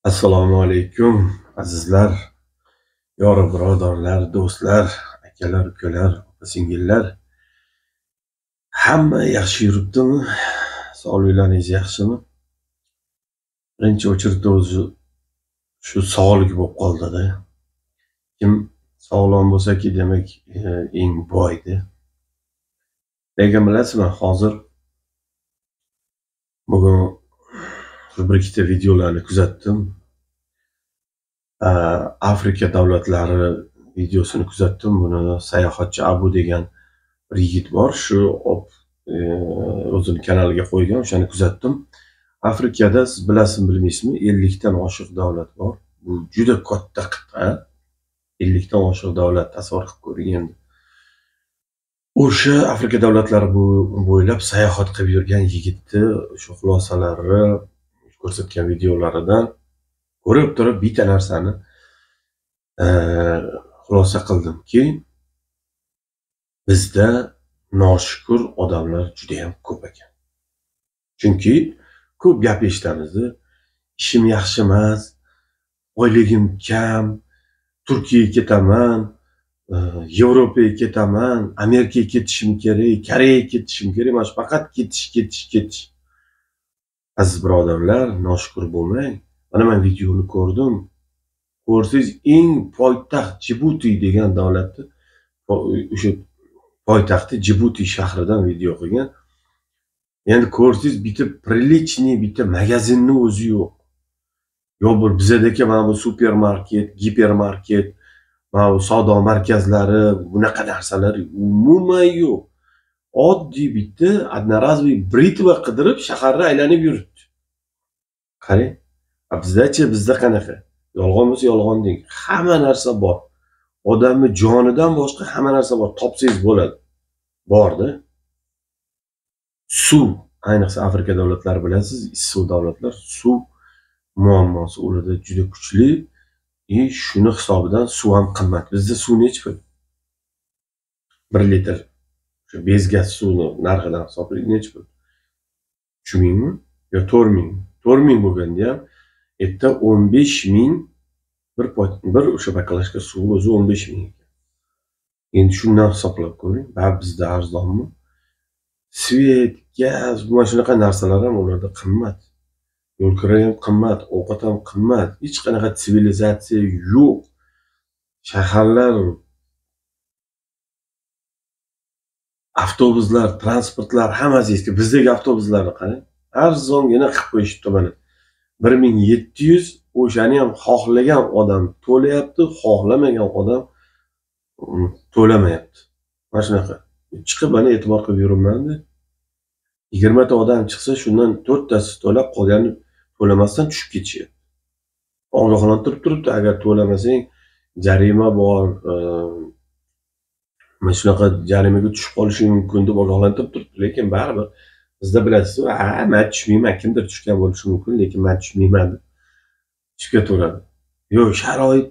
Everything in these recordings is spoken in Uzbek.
Assalomu alaykum azizlar, yor birodarlar, do'stlar, akalar, ukalar, opa-singillar. Hamma yaxshi yuribdimi? Sog'liklaringiz yaxshimi? Birinchi o'chirda o'zi shu sog'lik bo'lib qoldi-da. Kim sog'lom bo'lsa-ki, demak, eng boyda. Lekin bilasizmi, hozir bugun bir ikkita videolarni kuzatdim. Afrika davlatlari videosini kuzatdim. Buni sayohatchi Abu degan bir yigit bor, shu o'zini kanaliga qo'ygan, o'shani kuzatdim. Afrikada siz bilasizmi bilmaysizmi, 50 dan oshiq davlat bor. Bu juda katta qit'a. 50 dan oshiq davlat, tasavvur qilib ko'ring endi. O'sha Afrika davlatlari bo'ylab sayohat qilib yurgan yigitni shu xulosalari ko'rsatgan videolaridan ko'rib turib bitta narsani xulosa qildimki, bizda noshukur odamlar juda ham ko'p ekan. Chunki ko'p gap eshitamiz, ishim yaxshi emas, oyligim kam, Turkiyaga ketaman, Yevropaga ketaman, Amerikaga ketishim kerak, Koreyaga ketishim kerak, mana shu faqat ketish. Aziz birodarlar, noshukur bo'lmang. Mana men videoni ko'rdim. Ko'rsangiz, eng poytaxt Jibuti degan davlatni o'sha poytaxti Jibuti shahridan video qilgan. Endi ko'rsangiz, bitta prilichniy bitta magazinning o'zi yo'q. Yo bir bizadagi mana bu supermarket, gipermarket, mana bu savdo markazlari, bunaqa narsalar umuman yo'q. Oddiy bitta одноразовый britva qidirib shaharni aylanib yuribdi. Qarang, bizda qanaqa? Yolg'on bo'lsa yolg'on deng. Hamma narsa bor. Odamning jonidan boshqa hamma narsa bor. Topsangiz bo'ladi. Borda. Suv, ayniqsa Afrika davlatlari bilasiz, issiq davlatlar, suv muammosi ularda juda kuchli. Shuni hisobidan suv ham qimmat. Bizda suv necha pul? 1 litr shu bezgaz suvni narxidan hisoblaylik necha pul? 3000mi? Yo 4000. 4000 bo'lganda ham erta 15000 bir o'sha baklashka suv o'zi 15000 ekan. Endi shundan hisoblab ko'ring, bizda arzonmi? Svet, gaz, mana shunaqa narsalar ham ularda qimmat. Yo'l kira ham qimmat, ovqat ham qimmat. Hech qanaqa sivilizatsiya yo'q. Shaharlar, avtobuslar, transportlar hammasi eski. Bizdagi avtobuslarni qarang. Arzongina qilib qo'yishibdi mana. 1700, o'shani ham xohlagan odam to'layapti, xohlamagan odam to'lamayapti. Mana shunaqa. Chiqib mana e'tibor qilib yuribman-da. 20 ta odam chiqsa, shundan 4 tasi to'lab, qolgani to'lamasdan tushib ketishyapti. Ogohlantirib turibdi, agar to'lamasang jarima bor, mana shunaqa jarimaga tushib qolishing mumkin deb ogohlantirib turibdi, lekin baribir bizda bilasiz, men tushmayman, kimdir tushgan bo'lishi mumkin, lekin men tushmayman deb tushib ketaveradi. Yo'q, sharoit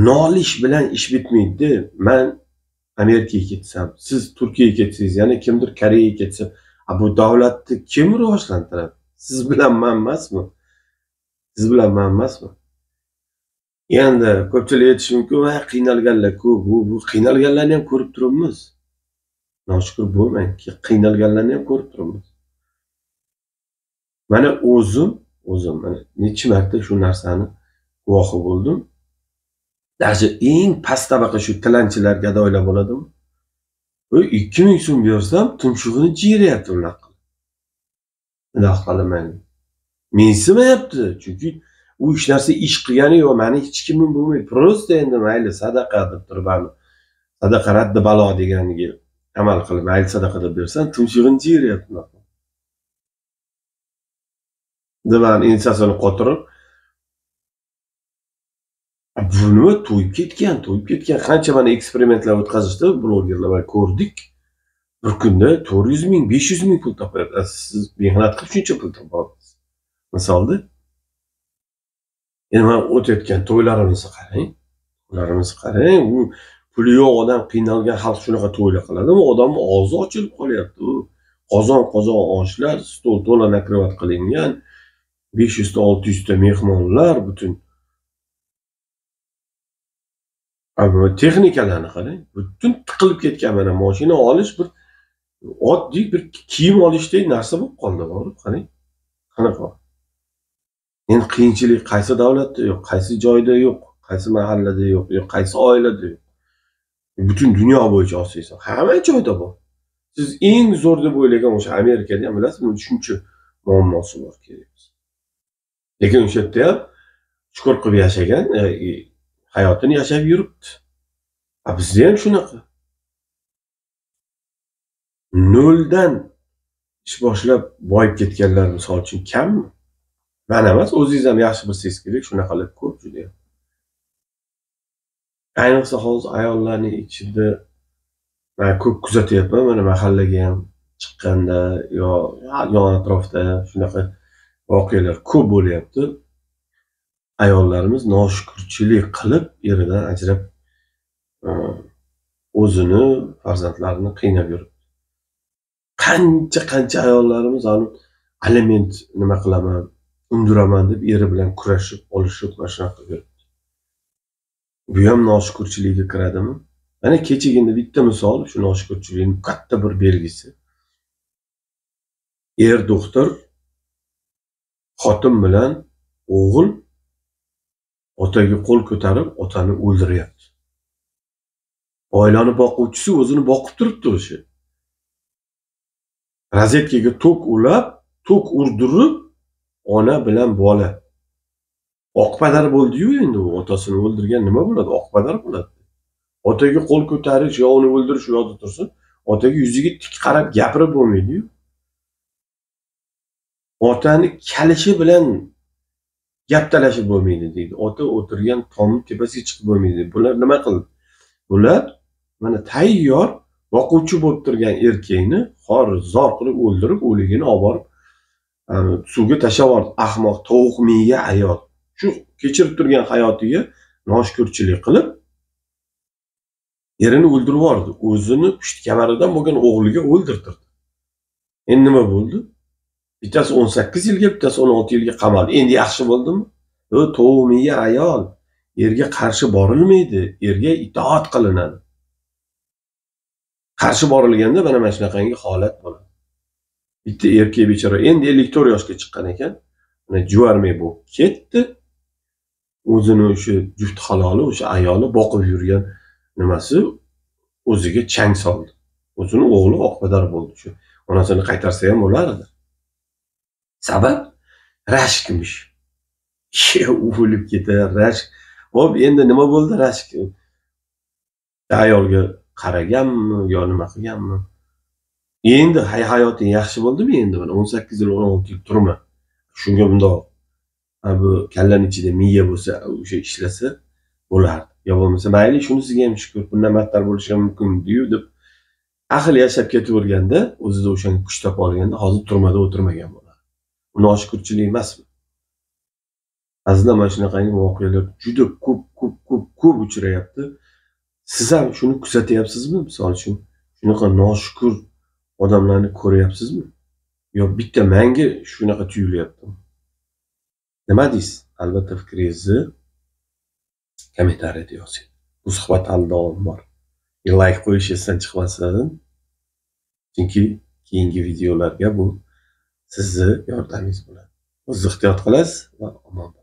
nolish bilan ish bitmaydi. Men Amerikaga ketsam, siz Turkiyaga ketsangiz, yana kimdir Koreyaga ketsa, bu davlatni kim rivojlantiradi? Siz bilan men emasmi? Siz bilan men emasmi? Endi ko'pchilik aytishi mumkin, qiynalganlar ko'p. Bu qiynalganlarni ham ko'rib turibmiz. Noshukur bo'lmang, qiynalganlarni ham ko'rib turibmiz. Mana o'zim mana necha marta shu narsani guvohi bo'ldim. Даже eng past tabaqa shu tilanchilar, gadoylar bo'ladimi? 2000 so'm bersam, tumshug'ini jiyiryapti ular. Unaqa qilaman. Mensimayapti, chunki u hech narsa ish qilgani yo'q, meni hech kimim bo'lmaydi. Prosta endi mayli sadaqa deb turib, sadaqa raddi balo deganiga amal qilib, mayli sadaqa deb bersam, tumshug'ini jiyiryapti unaqa. Deman ensasini qotirib, bu nima to'yib ketgan. Qancha mana eksperimentlar o'tkazishdi blogerlar, ko'rdik. Bir kunda 400 ming, 500 ming pul topyapti. Siz mehnat qilib shuncha pul topasiz. Misolda, endi mana o'tayotgan to'ylarimizni qarang. U puli yo'q odam, qiynalgan xalq shunaqa to'ylar qiladimi? Odamning og'zi ochilib qolyapti. Qozon oshlar, stol to'la nakrivat qilingan. 500 ta 600 ta mehmonlar butun texnikalarni qarang, butun tiqilib ketgan. Mana mashina olish bir oddiy bir kiyim olishdek narsa bo'lib qoldi. Borib qarang, qanaqa. Endi qiyinchilik qaysi davlatda yo'q, qaysi joyda yo'q, qaysi mahallada yo'q, qaysi oilada yo'q. Butun dunyo bo'yicha olsangiz hamma joyda bor. Siz eng zo'r deb o'ylagan o'sha Amerikada ham bilasizmi, shuncha muammosi bor kerak. Lekin o'sha yerda ham shukur qilib yashagan, hayotini yashab yuribdi. Bizda ham shunaqa. Noldan ish boshlab boyib ketganlar misol uchun kammi? Mana emas, o'zingiz ham yaxshi bilsangiz kerak, shunaqalar ko'p juda ham. Ayniqsa hozir ayollarning ichida men ko'p kuzatyapman, mana mahallaga ham chiqqanda yo yon atrofda shunaqa voqealar ko'p bo'lyapti. Ayollarimiz noshukrchilik qilib eridan ajrab o'zini, farzandlarini qiynab yuribdi. Qancha ayollarimiz aliment nima qilaman, undiraman deb eri bilan kurashib, olishib, mana shunaqa yuribdi. Bu ham noshukrchilikka kiradimi? Mana kechagina bitta misol shu noshukrchilikning katta bir belgisi. Doktor xotin bilan o'g'il otaga qo'l ko'tarib, otani o'ldiryapti. Oilani boquvchisi o'zini boqib turibdi o'sha. Rozetkaga tok ulab, tok urdirib, ona bilan bola. Oqpadar bo'ldi-yu endi u otasini o'ldirgan nima bo'ladi? Oqpadar bo'ladi. Otaga qo'l ko'tarish yo uni o'ldirish yo'lda tursin, otaga yuziga tik qarab gapirib bo'lmaydi-yu. Otani kalishi bilan gap talashib bo'lmaydi deydi. Ota o'tirgan tomni tepasiga chiqib bo'lmaydi. Bular nima qildi? Bular mana tayyor boquvchi bo'lib turgan erkakni xor-zor qilib o'ldirib, o'ligini olib borib suvga tashlab yubordi. Ahmoq, tovuq miya ayol. Shu kechirib turgan hayotiga noshukrchilik qilib erini o'ldirib yubordi. O'zini pusht kamaridan bo'lgan o'g'liga o'ldirtirdi. Endi nima bo'ldi? Bittasi 18 yilga, bittasi 16 yilga qamaldi. Endi yaxshi bo'ldimi? Tovuq miya ayol. Erga qarshi borilmaydi, erga itoat qilinadi. Qarshi borilganda mana shunaqangi holat bo'ladi. Bitta erkak bechora endi 54 yoshga chiqqan ekan. Mana juvarmay bo'lib ketdi. O'zini o'sha juft haloli, o'sha ayoli boqib yurgan nimasi o'ziga chang soldi. O'zini o'g'li oqpadar bo'ldi. Shu onasini qaytarsa ham bo'lardi. Sabab rashkmish. O'lib ketar rashk. Hop, endi nima bo'ldi rashk? Ayolga qaraganmi yo nima qilganmi? Endi hayoting yaxshi bo'ldimi endi? Mana 18 yil, 16 yil turma. Shunga bundoq bu kallaning ichida miya bo'lsa, o'sha ishlasa bo'lardi. Yo bo'lmasa mayli, shunisiga ham shukur, bundan battar bo'lishi ham mumkin-ku deb ahil yashab ketaverganda, o'zida o'shanga kuch topa olganda, hozir turmada o'tirmagan bo'lardi. Bu noshukrchilik emasmi? Azizlar, mana shunaqangi voqealar juda ko'p uchrayapti. Siz ham shuni kuzatyapsizmi? Misol uchun, shunaqa noshukur odamlarni ko'ryapsizmi? Yo bitta menga shunaqa tuyulyaptimi? Nima deysiz? Albatta fikringizni kommentariyada yozing. Bu suhbat hali davom bor. Like qo'yish esdan chiqmasin. Chunki keyingi videolarga bu sizni yordamingiz bo'ladi. O'zingiz ehtiyot qilasiz va omon bo'ling.